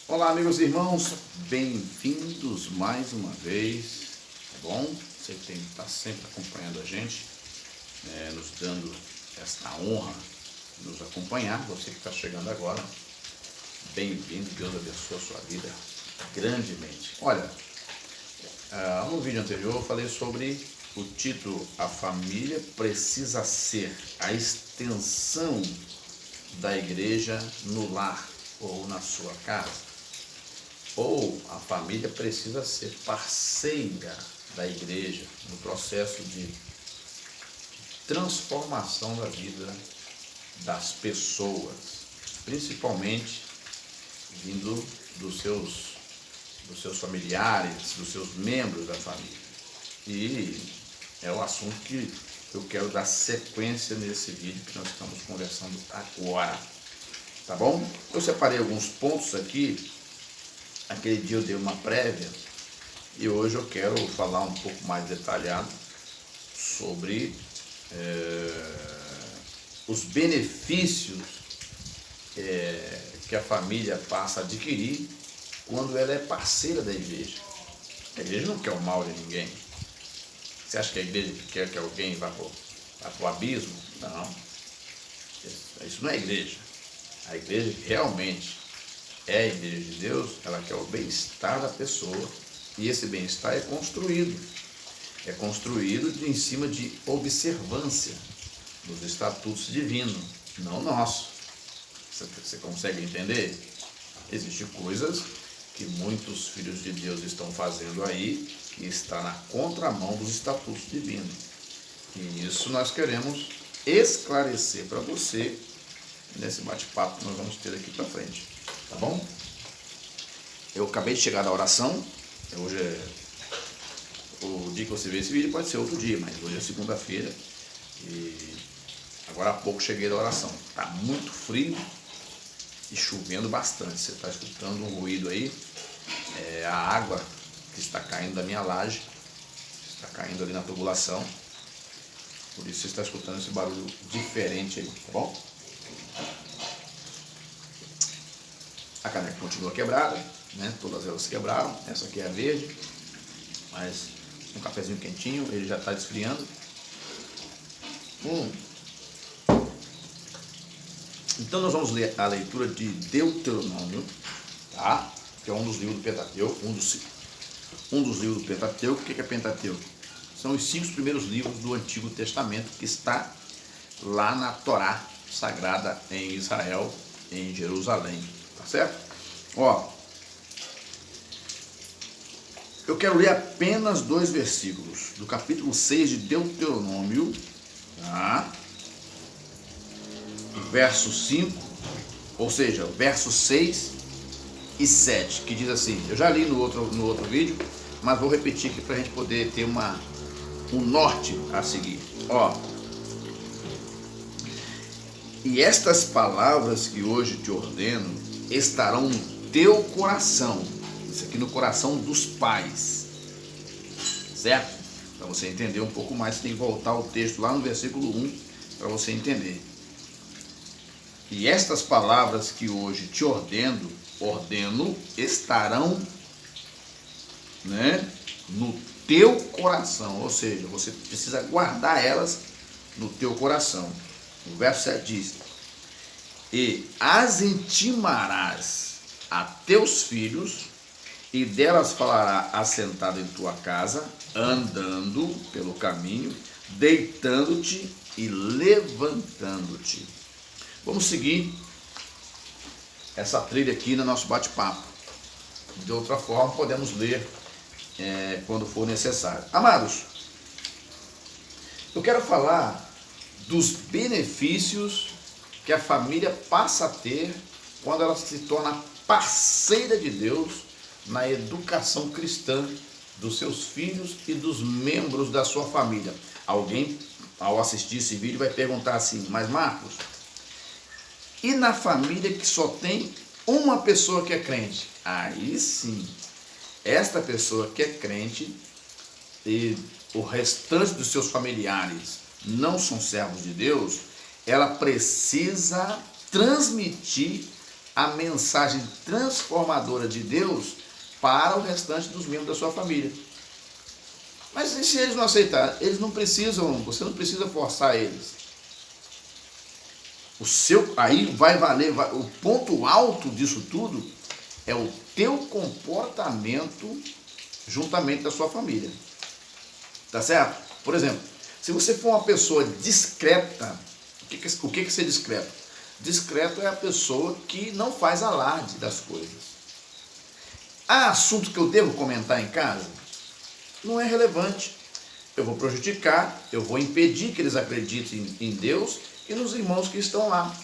Olá, amigos e irmãos, bem-vindos mais uma vez, tá bom? Você tem que estar sempre acompanhando a gente, nos dando esta honra de nos acompanhar. Você que está chegando agora, bem-vindo, Deus abençoe a sua vida grandemente. Olha, no vídeo anterior eu falei sobre o título A Família Precisa Ser a Extensão da Igreja no Lar ou na sua casa. Ou a família precisa ser parceira da igreja no processo de transformação da vida das pessoas, principalmente vindo dos seus familiares, dos seus membros da família. E é o assunto que eu quero dar sequência nesse vídeo que nós estamos conversando agora, tá bom? Eu separei alguns pontos aqui. Aquele dia eu dei uma prévia e hoje eu quero falar um pouco mais detalhado sobre os benefícios que a família passa a adquirir quando ela é parceira da igreja. A igreja não quer o mal de ninguém. Você acha que a igreja quer que alguém vá para o abismo? Não. Isso não é igreja. A igreja realmente é a igreja de Deus, ela quer o bem-estar da pessoa, e esse bem-estar é construído em cima de observância dos estatutos divinos, não nosso. Você consegue entender? Existem coisas que muitos filhos de Deus estão fazendo aí, que está na contramão dos estatutos divinos, e isso nós queremos esclarecer para você nesse bate-papo que nós vamos ter aqui para frente. Tá bom? Eu acabei de chegar da oração. Hoje é o dia que você vê esse vídeo, pode ser outro dia, mas hoje é segunda-feira e agora há pouco cheguei da oração. Tá muito frio e chovendo bastante. Você está escutando um ruído aí, é a água que está caindo da minha laje, está caindo ali na tubulação, por isso você está escutando esse barulho diferente aí, tá bom? A caneca continua quebrada, né? Todas elas quebraram. Essa aqui é a verde, mas um cafezinho quentinho, ele já está esfriando. Então nós vamos ler a leitura de Deuteronômio, tá? Que é um dos livros do Pentateuco, um dos livros do Pentateuco. O que é Pentateuco? São os 5 primeiros livros do Antigo Testamento que está lá na Torá sagrada em Israel, em Jerusalém. Tá certo? Ó, eu quero ler apenas 2 versículos do capítulo 6 de Deuteronômio, tá? O verso 5, ou seja, o verso 6 e 7, que diz assim. Eu já li no outro vídeo, mas vou repetir aqui para a gente poder ter um norte a seguir. Ó, e estas palavras que hoje te ordeno estarão no teu coração. Isso aqui no coração dos pais, certo? Para você entender um pouco mais, você tem que voltar ao texto lá no versículo 1 para você entender. E estas palavras que hoje te ordeno estarão, né, no teu coração, ou seja, você precisa guardar elas no teu coração. O verso 7 diz: e as intimarás a teus filhos, e delas falará assentado em tua casa, andando pelo caminho, deitando-te e levantando-te. Vamos seguir essa trilha aqui no nosso bate-papo. De outra forma, podemos ler quando for necessário. Amados, eu quero falar dos benefícios que a família passa a ter quando ela se torna parceira de Deus na educação cristã dos seus filhos e dos membros da sua família. Alguém, ao assistir esse vídeo, vai perguntar assim: mas Marcos, e na família que só tem uma pessoa que é crente? Aí sim, esta pessoa que é crente e o restante dos seus familiares não são servos de Deus, ela precisa transmitir a mensagem transformadora de Deus para o restante dos membros da sua família. Mas e se eles não aceitarem? Eles não precisam, você não precisa forçar eles. Aí vai valer, o ponto alto disso tudo é o teu comportamento juntamente da sua família. Tá certo? Por exemplo, se você for uma pessoa discreta, o que é ser discreto? Discreto é a pessoa que não faz alarde das coisas. Há assunto que eu devo comentar em casa? Não é relevante. Eu vou prejudicar, eu vou impedir que eles acreditem em Deus e nos irmãos que estão lá.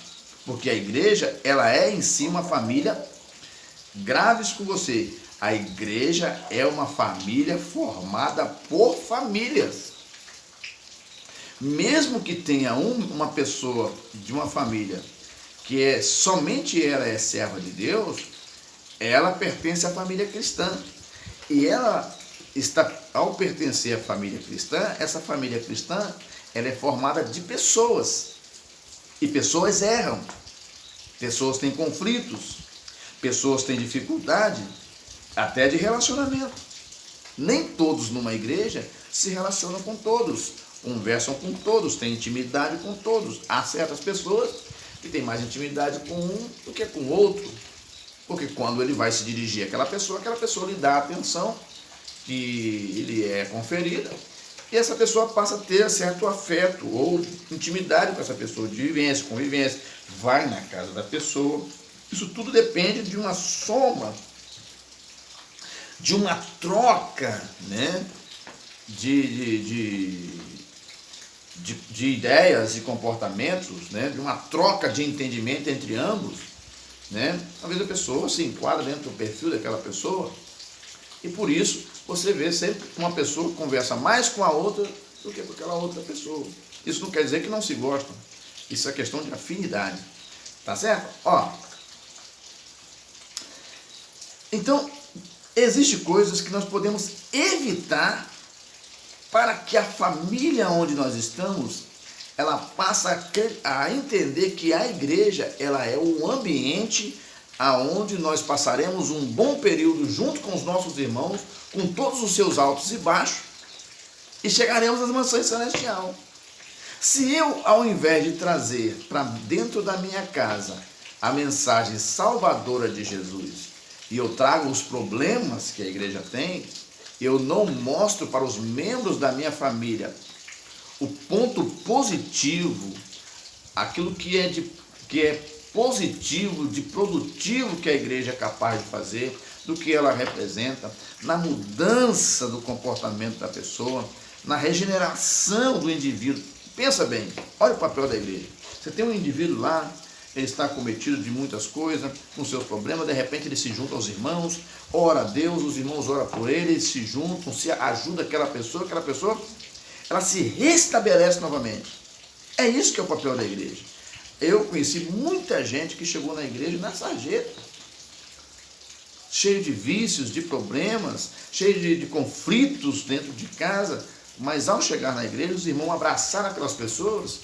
Porque a igreja, ela é em si uma família. Grave isso com você. A igreja é uma família formada por famílias. Mesmo que tenha uma pessoa de uma família que somente ela é serva de Deus, ela pertence à família cristã. E ela ao pertencer à família cristã, essa família cristã, ela é formada de pessoas. E pessoas erram. Pessoas têm conflitos. Pessoas têm dificuldade, até de relacionamento. Nem todos numa igreja se relacionam com todos, conversam com todos, têm intimidade com todos. Há certas pessoas que têm mais intimidade com um do que com o outro, porque quando ele vai se dirigir àquela pessoa lhe dá a atenção que lhe é conferida, e essa pessoa passa a ter certo afeto ou intimidade com essa pessoa, de vivência, convivência, vai na casa da pessoa. Isso tudo depende de uma soma, de uma troca, né, de ideias e comportamentos, né, de uma troca de entendimento entre ambos, né. Talvez a pessoa se enquadra dentro do perfil daquela pessoa, e por isso você vê sempre uma pessoa que conversa mais com a outra do que com aquela outra pessoa. Isso não quer dizer que não se gostam, isso é questão de afinidade, tá certo? Então, existem coisas que nós podemos evitar para que a família onde nós estamos, ela passe a entender que a igreja, ela é o ambiente aonde nós passaremos um bom período junto com os nossos irmãos, com todos os seus altos e baixos, e chegaremos às mansões celestiais. Se eu, ao invés de trazer para dentro da minha casa a mensagem salvadora de Jesus, e eu trago os problemas que a igreja tem, eu não mostro para os membros da minha família o ponto positivo, aquilo que é positivo, de produtivo que a igreja é capaz de fazer, do que ela representa, na mudança do comportamento da pessoa, na regeneração do indivíduo. Pensa bem, olha o papel da igreja. Você tem um indivíduo lá, ele está cometido de muitas coisas, com seus problemas, de repente ele se junta aos irmãos, ora a Deus, os irmãos oram por ele, eles se juntam, se ajuda aquela pessoa, ela se restabelece novamente. É isso que é o papel da igreja. Eu conheci muita gente que chegou na igreja na sarjeta, cheio de vícios, de problemas, cheio de conflitos dentro de casa, mas ao chegar na igreja, os irmãos abraçaram aquelas pessoas,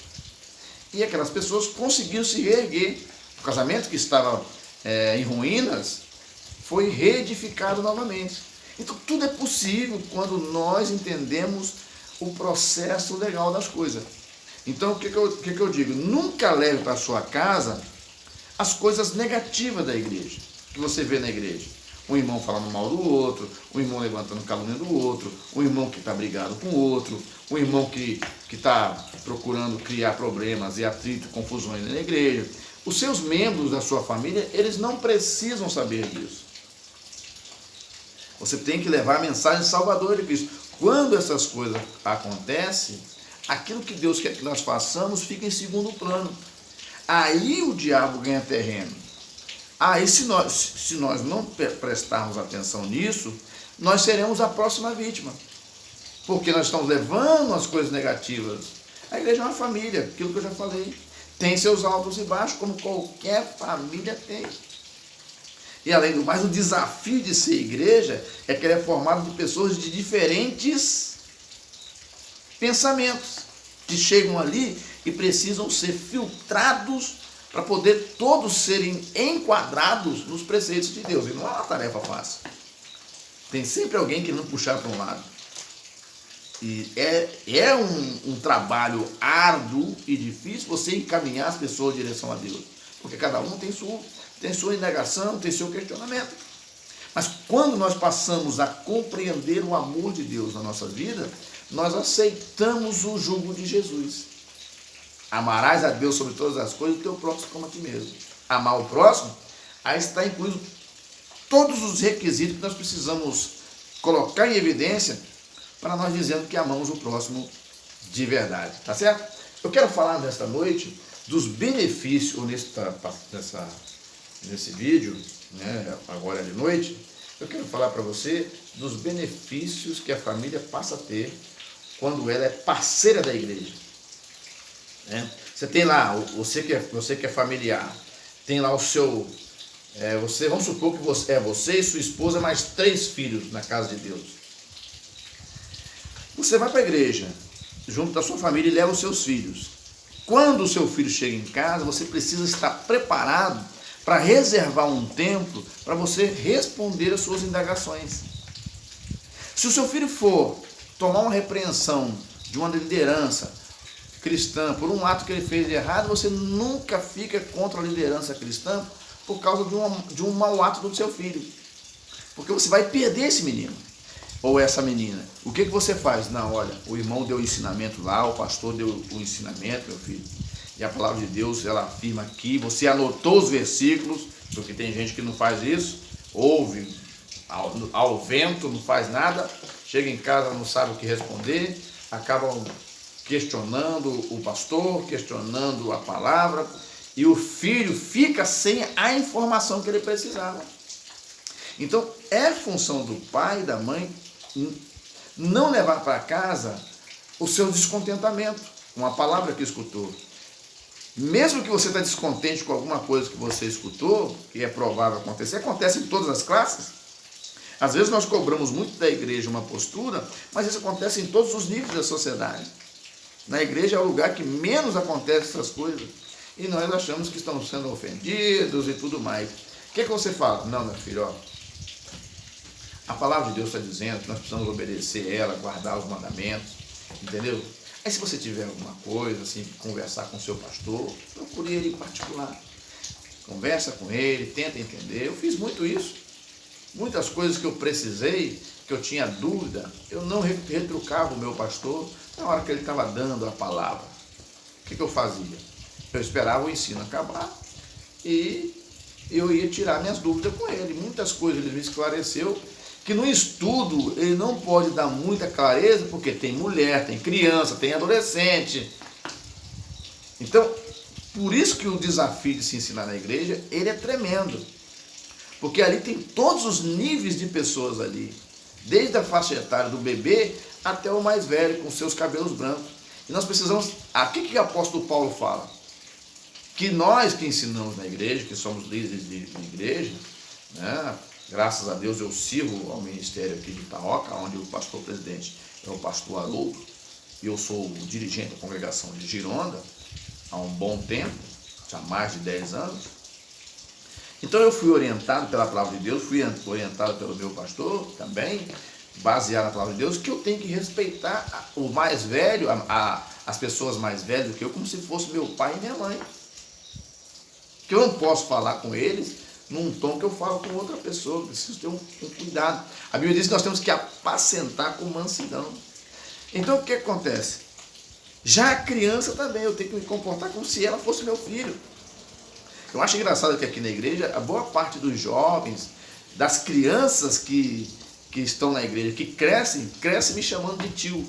e aquelas pessoas conseguiram se reerguer. O casamento que estava em ruínas foi reedificado novamente. Então tudo é possível quando nós entendemos o processo legal das coisas. Então o que eu digo? Nunca leve para a sua casa as coisas negativas da igreja, que você vê na igreja. Um irmão falando mal do outro, um irmão levantando calúnia do outro, um irmão que está brigado com o outro, um irmão que está procurando criar problemas e atrito, confusões na igreja. Os seus membros da sua família, eles não precisam saber disso. Você tem que levar a mensagem salvadora de Cristo. Quando essas coisas acontecem, aquilo que Deus quer que nós façamos fica em segundo plano. Aí o diabo ganha terreno. Aí se nós não prestarmos atenção nisso, nós seremos a próxima vítima. Porque nós estamos levando as coisas negativas. A igreja é uma família, aquilo que eu já falei. Tem seus altos e baixos, como qualquer família tem. E além do mais, o desafio de ser igreja é que ela é formada de pessoas de diferentes pensamentos, que chegam ali e precisam ser filtrados para poder todos serem enquadrados nos preceitos de Deus. E não é uma tarefa fácil. Tem sempre alguém querendo puxar para um lado. E é um trabalho árduo e difícil você encaminhar as pessoas em direção a Deus. Porque cada um tem sua indagação, tem seu questionamento. Mas quando nós passamos a compreender o amor de Deus na nossa vida, nós aceitamos o jugo de Jesus. Amarás a Deus sobre todas as coisas e o teu próximo como a ti mesmo. Amar o próximo, aí está incluído todos os requisitos que nós precisamos colocar em evidência para nós dizermos que amamos o próximo de verdade. Tá certo? Eu quero falar nesta noite dos benefícios, ou nesse vídeo, né, agora de noite, eu quero falar para você dos benefícios que a família passa a ter quando ela é parceira da igreja. Né? Você tem lá, você que é familiar, tem lá o seu, vamos supor que você e sua esposa mais 3 filhos na casa de Deus. Você vai para a igreja, junto da sua família, e leva os seus filhos. Quando o seu filho chega em casa, você precisa estar preparado para reservar um tempo para você responder as suas indagações. Se o seu filho for tomar uma repreensão de uma liderança cristã por um ato que ele fez de errado, você nunca fica contra a liderança cristã por causa de um mau ato do seu filho. Porque você vai perder esse menino ou essa menina. O que você faz? Não, olha, o irmão deu o ensinamento lá, o pastor deu o ensinamento, meu filho. E a palavra de Deus, ela afirma aqui, você anotou os versículos, porque tem gente que não faz isso, ouve ao vento, não faz nada, chega em casa, não sabe o que responder, acabam questionando o pastor, questionando a palavra, e o filho fica sem a informação que ele precisava. Então, é função do pai e da mãe não levar para casa o seu descontentamento, uma palavra que escutou. Mesmo que você está descontente com alguma coisa que você escutou, que é provável acontecer, acontece em todas as classes. Às vezes nós cobramos muito da igreja uma postura, mas isso acontece em todos os níveis da sociedade. Na igreja é o lugar que menos acontece essas coisas. E nós achamos que estamos sendo ofendidos e tudo mais. O que você fala? Não, meu filho, ó, a palavra de Deus está dizendo que nós precisamos obedecer ela, guardar os mandamentos, entendeu? Aí se você tiver alguma coisa, assim, conversar com o seu pastor, procure ele em particular. Conversa com ele, tenta entender. Eu fiz muito isso. Muitas coisas que eu precisei, que eu tinha dúvida, eu não retrucava o meu pastor na hora que ele estava dando a palavra. O que eu fazia? Eu esperava o ensino acabar e eu ia tirar minhas dúvidas com ele. Muitas coisas ele me esclareceu, que no estudo ele não pode dar muita clareza, porque tem mulher, tem criança, tem adolescente. Então, por isso que o desafio de se ensinar na igreja, ele é tremendo. Porque ali tem todos os níveis de pessoas ali, desde a faixa etária do bebê até o mais velho, com seus cabelos brancos. E nós precisamos... Aqui que o apóstolo Paulo fala? Que nós que ensinamos na igreja, que somos líderes de igreja, né? Graças a Deus eu sirvo ao ministério aqui de Itaoca, onde o pastor presidente é o pastor Haroldo, e eu sou o dirigente da congregação de Gironda há um bom tempo, já há mais de 10 anos. Então eu fui orientado pela palavra de Deus, fui orientado pelo meu pastor também, baseado na palavra de Deus, que eu tenho que respeitar o mais velho, as pessoas mais velhas do que eu, como se fosse meu pai e minha mãe. Que eu não posso falar com eles num tom que eu falo com outra pessoa, preciso ter um cuidado. A Bíblia diz que nós temos que apacentar com mansidão. Então o que acontece? Já a criança também, eu tenho que me comportar como se ela fosse meu filho. Eu acho engraçado que aqui na igreja, a boa parte dos jovens, das crianças que estão na igreja, que crescem me chamando de tio.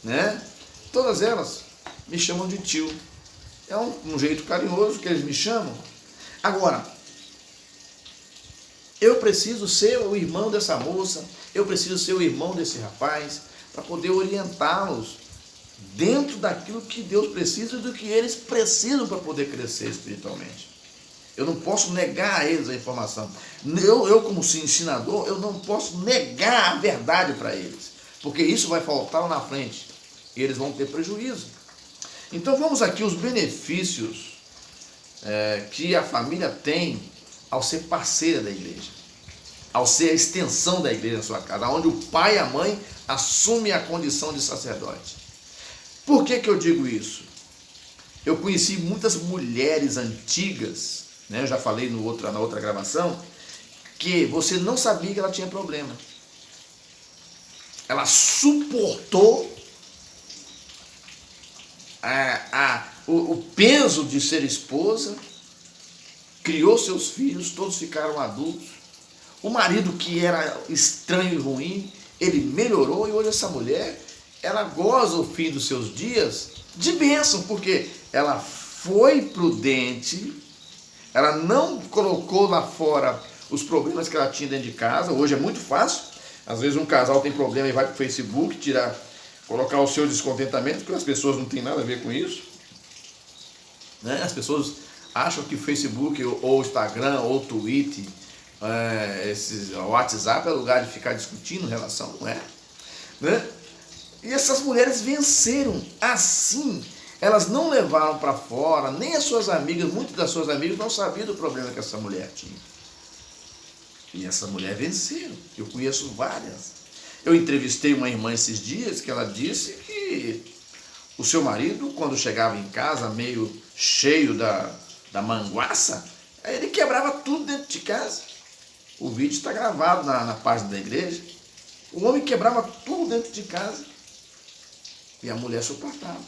Né? Todas elas me chamam de tio. É um jeito carinhoso que eles me chamam. Agora, eu preciso ser o irmão dessa moça, eu preciso ser o irmão desse rapaz, para poder orientá-los dentro daquilo que Deus precisa e do que eles precisam para poder crescer espiritualmente. Eu não posso negar a eles a informação. Eu como ensinador, eu não posso negar a verdade para eles, porque isso vai faltar lá na frente e eles vão ter prejuízo. Então vamos aqui os benefícios que a família tem ao ser parceira da igreja, ao ser a extensão da igreja na sua casa, onde o pai e a mãe assumem a condição de sacerdote. Por que eu digo isso? Eu conheci muitas mulheres antigas, né? Eu já falei na outra gravação, que você não sabia que ela tinha problema. Ela suportou o peso de ser esposa, criou seus filhos, todos ficaram adultos. O marido, que era estranho e ruim, ele melhorou, e hoje essa mulher, ela goza o fim dos seus dias de bênção, porque ela foi prudente, ela não colocou lá fora os problemas que ela tinha dentro de casa. Hoje é muito fácil, às vezes um casal tem problema e vai para o Facebook colocar o seu descontentamento, porque as pessoas não têm nada a ver com isso, né? As pessoas acham que Facebook ou Instagram ou Twitter, o WhatsApp é lugar de ficar discutindo relação, não é? Né? E essas mulheres venceram assim. Elas não levaram para fora, nem as suas amigas, muitas das suas amigas não sabiam do problema que essa mulher tinha. E essa mulher venceram. Eu conheço várias. Eu entrevistei uma irmã esses dias que ela disse que o seu marido, quando chegava em casa meio cheio da manguaça, ele quebrava tudo dentro de casa. O vídeo está gravado na página da igreja. O homem quebrava tudo dentro de casa. E a mulher suportava.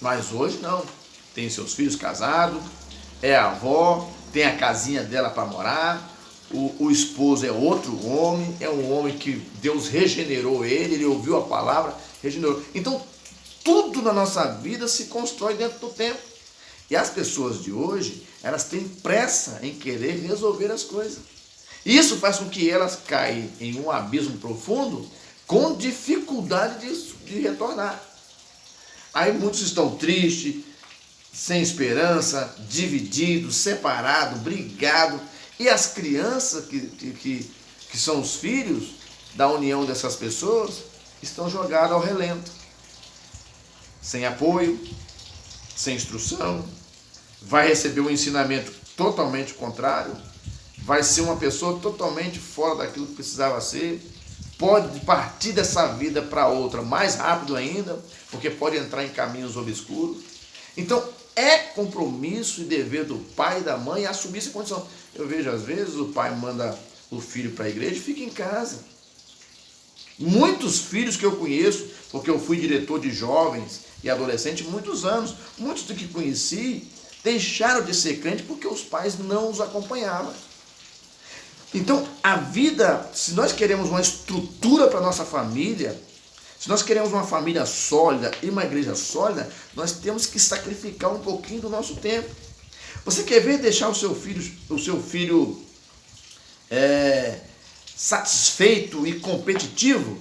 Mas hoje não. Tem seus filhos casados, é avó, tem a casinha dela para morar. O esposo é outro homem, é um homem que Deus regenerou ele ouviu a palavra, regenerou. Então, tudo na nossa vida se constrói dentro do tempo. E as pessoas de hoje, elas têm pressa em querer resolver as coisas. Isso faz com que elas caem em um abismo profundo com dificuldade de retornar. Aí muitos estão tristes, sem esperança, divididos, separados, brigados. E as crianças, que são os filhos da união dessas pessoas, estão jogados ao relento. Sem apoio, sem instrução, vai receber um ensinamento totalmente contrário, vai ser uma pessoa totalmente fora daquilo que precisava ser, pode partir dessa vida para outra mais rápido ainda, porque pode entrar em caminhos obscuros. Então, é compromisso e dever do pai e da mãe assumir essa condição. Eu vejo, às vezes, o pai manda o filho para a igreja e fica em casa. Muitos filhos que eu conheço, porque eu fui diretor de jovens e adolescentes muitos anos, muitos do que conheci deixaram de ser crente porque os pais não os acompanhavam. Então, a vida, se nós queremos uma estrutura para a nossa família, se nós queremos uma família sólida e uma igreja sólida, nós temos que sacrificar um pouquinho do nosso tempo. Você quer ver deixar o seu filho satisfeito e competitivo?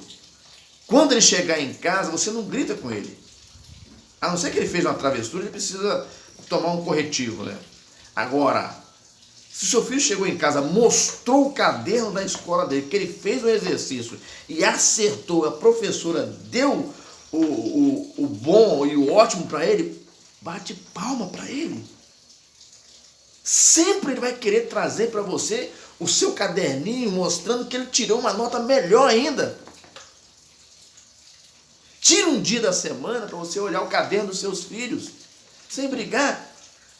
Quando ele chegar em casa, você não grita com ele. A não ser que ele fez uma travessura, ele precisa tomar um corretivo, né? Agora, se o seu filho chegou em casa, mostrou o caderno da escola dele, que ele fez o exercício e acertou, a professora deu o bom e o ótimo para ele, bate palma para ele. Sempre ele vai querer trazer para você o seu caderninho, mostrando que ele tirou uma nota melhor ainda. Tira um dia da semana para você olhar o caderno dos seus filhos, sem brigar.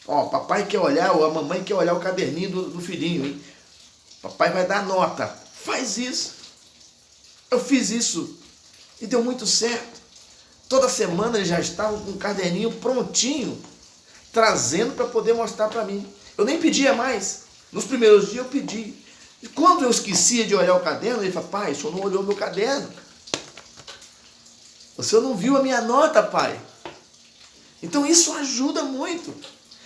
Ó, papai quer olhar, ou a mamãe quer olhar o caderninho do filhinho, hein? Papai vai dar nota. Faz isso. Eu fiz isso e deu muito certo. Toda semana eles já estavam com o caderninho prontinho, trazendo para poder mostrar para mim. Eu nem pedia mais. Nos primeiros dias eu pedi. E quando eu esquecia de olhar o caderno, ele falava: pai, o senhor não olhou meu caderno. O senhor não viu a minha nota, pai. Então isso ajuda muito.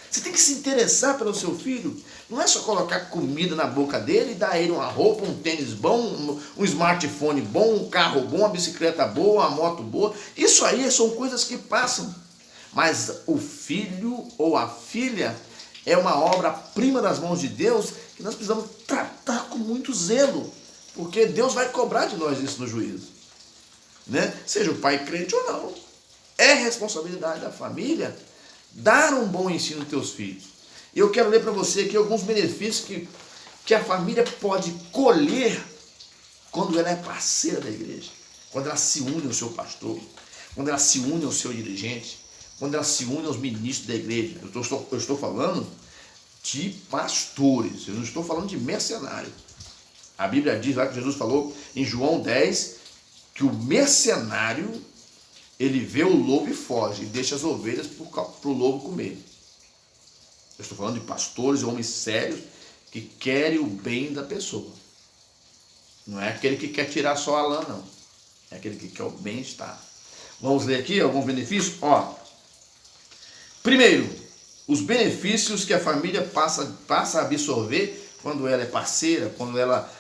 Você tem que se interessar pelo seu filho. Não é só colocar comida na boca dele e dar a ele uma roupa, um tênis bom, um smartphone bom, um carro bom, uma bicicleta boa, uma moto boa. Isso aí são coisas que passam. Mas o filho ou a filha é uma obra-prima das mãos de Deus que nós precisamos tratar com muito zelo. Porque Deus vai cobrar de nós isso no juízo. Né? Seja o pai crente ou não. É responsabilidade da família dar um bom ensino aos teus filhos. Eu quero ler para você aqui alguns benefícios que a família pode colher quando ela é parceira da igreja, quando ela se une ao seu pastor, quando ela se une ao seu dirigente, quando ela se une aos ministros da igreja. Eu estou falando de pastores, eu não estou falando de mercenário. A Bíblia diz lá que Jesus falou em João 10 que o mercenário, ele vê o lobo e foge, e deixa as ovelhas para o lobo comer. Eu estou falando de pastores, homens sérios, que querem o bem da pessoa. Não é aquele que quer tirar só a lã, não. É aquele que quer o bem-estar. Vamos ler aqui alguns benefícios? Primeiro, os benefícios que a família passa a absorver quando ela é parceira, quando ela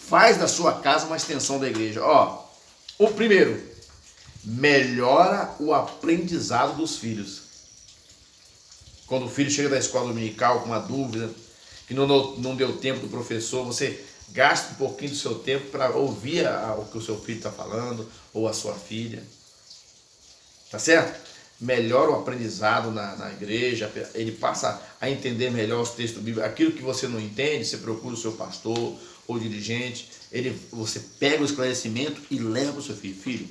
faz da sua casa uma extensão da igreja. O primeiro, melhora o aprendizado dos filhos. Quando o filho chega da escola dominical com uma dúvida, que não deu tempo do professor, você gasta um pouquinho do seu tempo para ouvir o que o seu filho está falando, ou a sua filha. Tá certo? Melhora o aprendizado na igreja, ele passa a entender melhor os textos bíblicos. Aquilo que você não entende, você procura o seu pastor ou dirigente, você pega o esclarecimento e leva para o seu filho. Filho,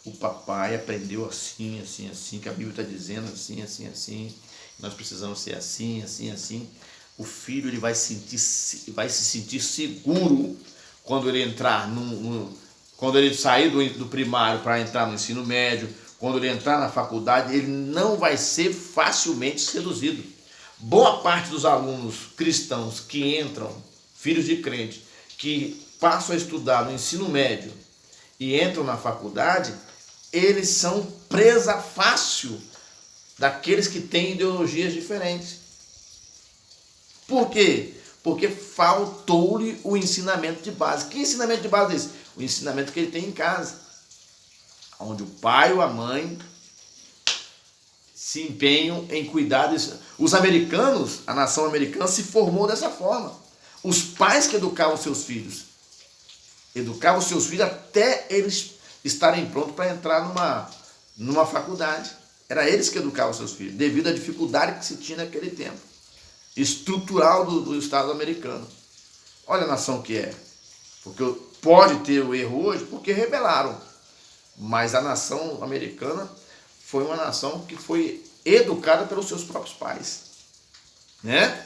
o papai aprendeu assim, assim, assim, que a Bíblia está dizendo assim, assim, assim, nós precisamos ser assim, assim, assim. O filho ele vai se sentir seguro quando ele entrar quando ele sair do primário para entrar no ensino médio, quando ele entrar na faculdade, ele não vai ser facilmente seduzido. Boa parte dos alunos cristãos que entram, filhos de crente, que passam a estudar no ensino médio e entram na faculdade, eles são presa fácil daqueles que têm ideologias diferentes. Por quê? Porque faltou-lhe o ensinamento de base. Que ensinamento de base é esse? O ensinamento que ele tem em casa, onde o pai ou a mãe se empenham em cuidar disso. Os americanos, a nação americana se formou dessa forma. Os pais que educavam seus filhos até eles estarem prontos para entrar numa faculdade. Era eles que educavam seus filhos, devido à dificuldade que se tinha naquele tempo, estrutural do Estado americano. Olha a nação que é. Porque pode ter o erro hoje porque rebelaram. Mas a nação americana foi uma nação que foi educada pelos seus próprios pais. Né?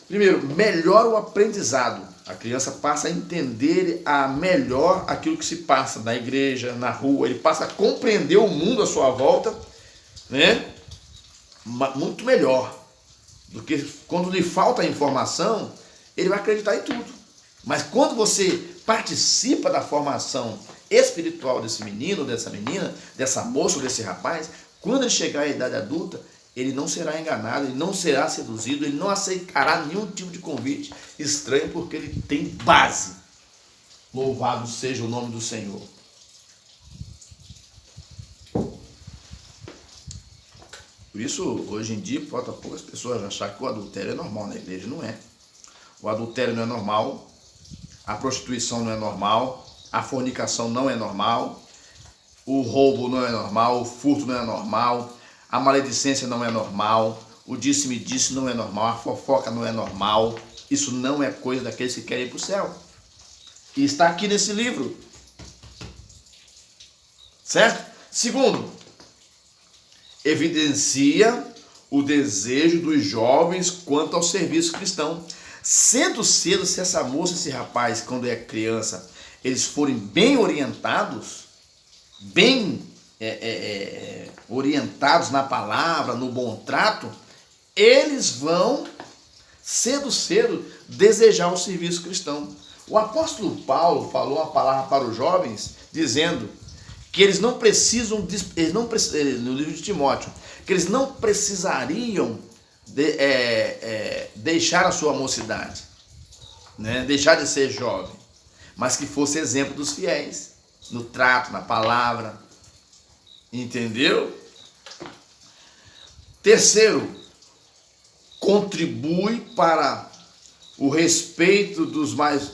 Primeiro, melhora o aprendizado. A criança passa a entender melhor aquilo que se passa na igreja, na rua. Ele passa a compreender o mundo à sua volta, né? Muito melhor do que quando lhe falta a informação, ele vai acreditar em tudo. Mas quando você participa da formação espiritual desse menino, dessa menina, dessa moça ou desse rapaz, quando ele chegar à idade adulta, ele não será enganado, ele não será seduzido, ele não aceitará nenhum tipo de convite estranho, porque ele tem base. Louvado seja o nome do Senhor. Por isso, hoje em dia, falta poucas pessoas achar que o adultério é normal na igreja. Não é. O adultério não é normal, a prostituição não é normal, a fornicação não é normal, o roubo não é normal, o furto não é normal, a maledicência não é normal, o disse-me-disse não é normal, a fofoca não é normal. Isso não é coisa daqueles que querem ir para o céu. E está aqui nesse livro. Certo? Segundo, evidencia o desejo dos jovens quanto ao serviço cristão. Cedo, se essa moça, esse rapaz, quando é criança, eles forem bem orientados, orientados na palavra, no bom trato, eles vão, cedo, desejar o serviço cristão. O apóstolo Paulo falou uma palavra para os jovens, dizendo que eles não precisam, no livro de Timóteo, que eles não precisariam deixar a sua mocidade, né? Deixar de ser jovem, mas que fosse exemplo dos fiéis, no trato, na palavra, entendeu? Terceiro, contribui para o respeito dos mais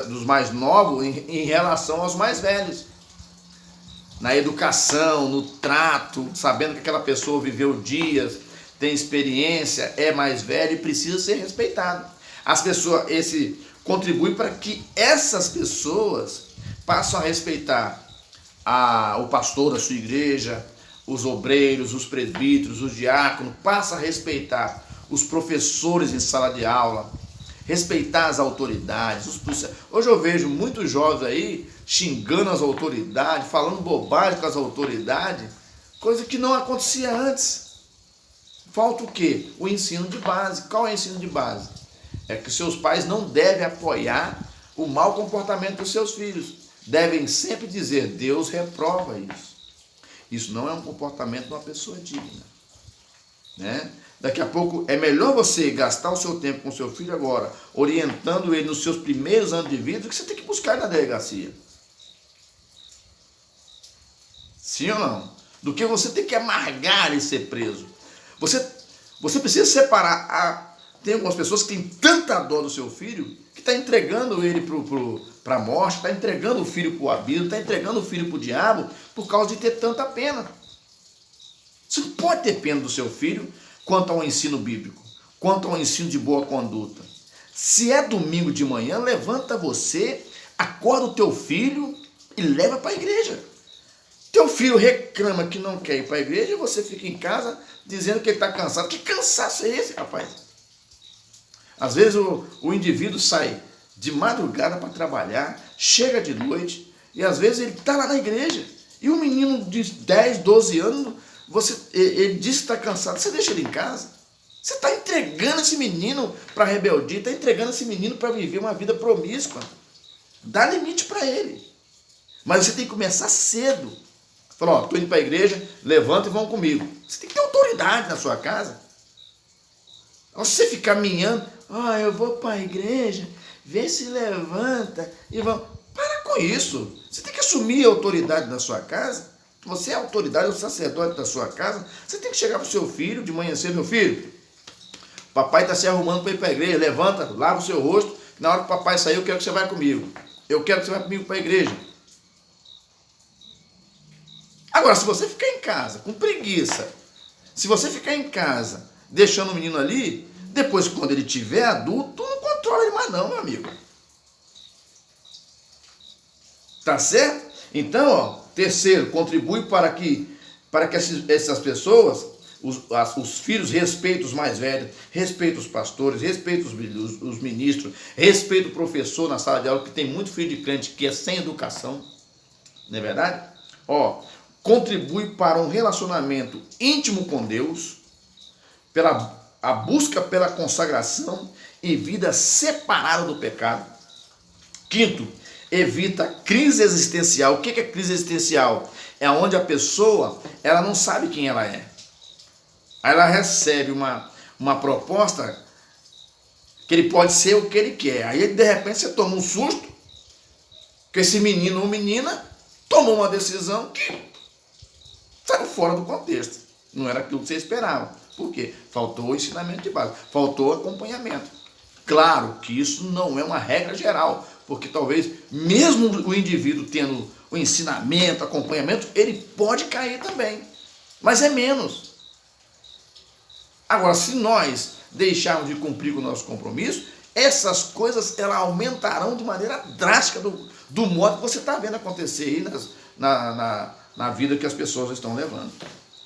dos mais novos em relação aos mais velhos. na educação, no trato, sabendo que aquela pessoa viveu dias, tem experiência, é mais velho e precisa ser respeitado. As pessoas, esse contribui para que essas pessoas passem a respeitar o pastor da sua igreja, os obreiros, os presbíteros, os diáconos, passam a respeitar os professores em sala de aula, respeitar as autoridades. Hoje eu vejo muitos jovens aí xingando as autoridades, falando bobagem com as autoridades, coisa que não acontecia antes. Falta o quê? O ensino de base. Qual é o ensino de base? É que seus pais não devem apoiar o mau comportamento dos seus filhos. Devem sempre dizer, Deus reprova isso. Isso não é um comportamento de uma pessoa digna, né? Daqui a pouco é melhor você gastar o seu tempo com o seu filho agora, orientando ele nos seus primeiros anos de vida, do que você ter que buscar ele na delegacia. Sim ou não? Do que você ter que amargar e ser preso. Você precisa separar. Tem algumas pessoas que têm tanta dor do seu filho que está entregando ele para a morte, está entregando o filho para o abismo, está entregando o filho para o diabo por causa de ter tanta pena. Você não pode ter pena do seu filho quanto ao ensino bíblico, quanto ao ensino de boa conduta. Se é domingo de manhã, levanta você, acorda o teu filho e leva para a igreja. Teu filho reclama que não quer ir para a igreja e você fica em casa dizendo que ele está cansado. Que cansaço é esse, rapaz? Às vezes o indivíduo sai de madrugada para trabalhar, chega de noite e às vezes ele está lá na igreja. E um menino de 10, 12 anos, ele diz que está cansado, você deixa ele em casa. Você está entregando esse menino para a rebeldia, está entregando esse menino para viver uma vida promíscua. Dá limite para ele. Mas você tem que começar cedo. Fala, ó, estou indo para a igreja, levanta e vão comigo. Você tem que ter autoridade na sua casa. Você ficar minhando, eu vou para a igreja, vê se levanta e vão. Para com isso. Você tem que assumir a autoridade na sua casa. Você é a autoridade, o sacerdote da sua casa. Você tem que chegar para o seu filho de manhã cedo, meu filho, papai está se arrumando para ir para a igreja, levanta, lava o seu rosto, na hora que o papai sair, eu quero que você vá comigo. Eu quero que você vá comigo para a igreja. Agora, se você ficar em casa com preguiça, se você ficar em casa deixando o menino ali, depois quando ele tiver adulto, tu não controla ele mais não, meu amigo. Tá certo? Então, terceiro, contribui para que essas pessoas, os filhos, respeitem os mais velhos, respeitem os pastores, respeitem os ministros, respeitem o professor na sala de aula, que tem muito filho de crente que é sem educação, não é verdade? Contribui para um relacionamento íntimo com Deus, a busca pela consagração e vida separada do pecado. Quinto, evita crise existencial. O que é crise existencial? É onde a pessoa ela não sabe quem ela é. Aí ela recebe uma proposta que ele pode ser o que ele quer. Aí de repente você toma um susto, que esse menino ou menina tomou uma decisão que saiu fora do contexto. Não era aquilo que você esperava. Por quê? Faltou o ensinamento de base, faltou acompanhamento. Claro que isso não é uma regra geral, porque talvez, mesmo o indivíduo tendo o ensinamento, acompanhamento, ele pode cair também, mas é menos. Agora, se nós deixarmos de cumprir com o nosso compromisso, essas coisas elas aumentarão de maneira drástica do modo que você está vendo acontecer aí na vida que as pessoas estão levando.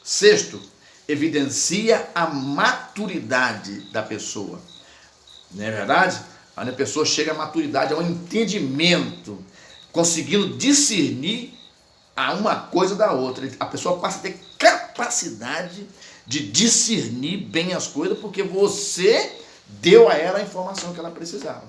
Sexto, evidencia a maturidade da pessoa. Não é verdade? Quando a pessoa chega à maturidade, ao entendimento, conseguindo discernir uma coisa da outra. A pessoa passa a ter capacidade de discernir bem as coisas, porque você deu a ela a informação que ela precisava.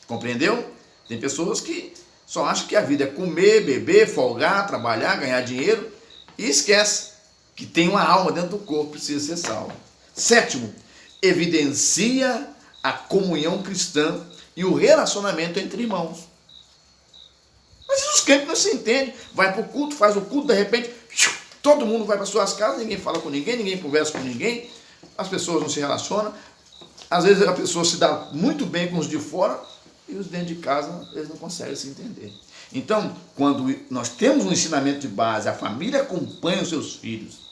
Compreendeu? Tem pessoas que só acham que a vida é comer, beber, folgar, trabalhar, ganhar dinheiro e esquece que tem uma alma dentro do corpo, precisa ser salva. Sétimo, evidencia a comunhão cristã e o relacionamento entre irmãos. Mas os crentes não se entendem, vai para o culto, faz o culto, de repente, todo mundo vai para suas casas, ninguém fala com ninguém, ninguém conversa com ninguém, as pessoas não se relacionam, às vezes a pessoa se dá muito bem com os de fora, e os dentro de casa eles não conseguem se entender. Então, quando nós temos um ensinamento de base, a família acompanha os seus filhos,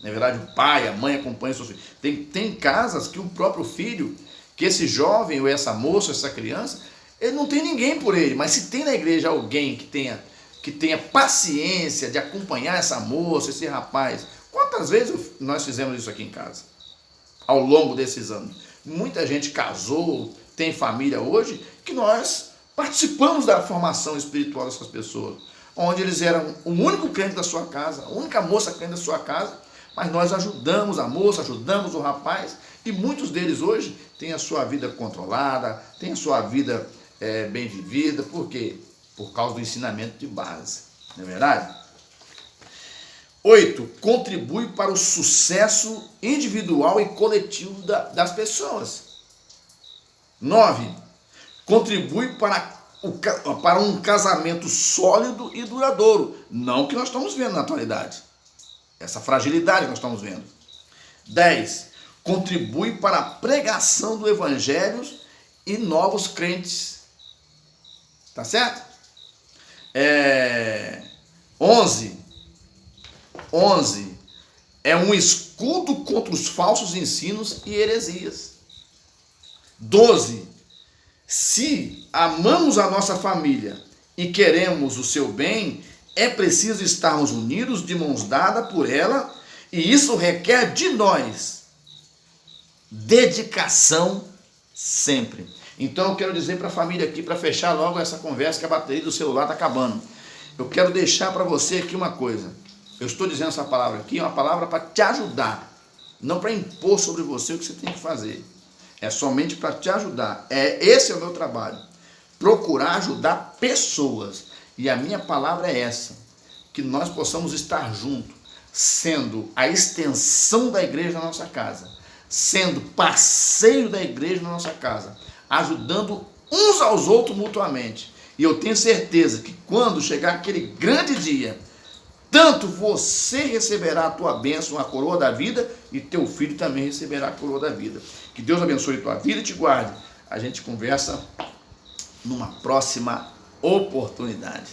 na verdade o pai, a mãe acompanham os seus filhos. Tem casas que o próprio filho, que esse jovem ou essa moça, essa criança, ele não tem ninguém por ele, mas se tem na igreja alguém que tenha paciência de acompanhar essa moça, esse rapaz. Quantas vezes nós fizemos isso aqui em casa? Ao longo desses anos. Muita gente casou, tem família hoje, que nós participamos da formação espiritual dessas pessoas. Onde eles eram o único crente da sua casa, a única moça crente da sua casa, mas nós ajudamos a moça, ajudamos o rapaz, e muitos deles hoje têm a sua vida controlada, têm a sua vida bem vivida. Por quê? Por causa do ensinamento de base. Não é verdade? 8. Contribui para o sucesso individual e coletivo das pessoas. 9. Contribui para um casamento sólido e duradouro. Não o que nós estamos vendo na atualidade. Essa fragilidade que nós estamos vendo. 10. Contribui para a pregação do evangelho e novos crentes. Tá certo? 11. É um escudo contra os falsos ensinos e heresias. 12. Se amamos a nossa família e queremos o seu bem, é preciso estarmos unidos de mãos dadas por ela, e isso requer de nós dedicação sempre. Então eu quero dizer para a família aqui, para fechar logo essa conversa, que a bateria do celular está acabando. Eu quero deixar para você aqui uma coisa. Eu estou dizendo essa palavra aqui, é uma palavra para te ajudar, não para impor sobre você o que você tem que fazer. É somente para te ajudar. Esse é o meu trabalho. Procurar ajudar pessoas. E a minha palavra é essa. Que nós possamos estar juntos, sendo a extensão da igreja na nossa casa, sendo parceiro da igreja na nossa casa, ajudando uns aos outros mutuamente. E eu tenho certeza que quando chegar aquele grande dia, tanto você receberá a tua bênção, a coroa da vida, e teu filho também receberá a coroa da vida. Que Deus abençoe tua vida e te guarde. A gente conversa numa próxima oportunidade.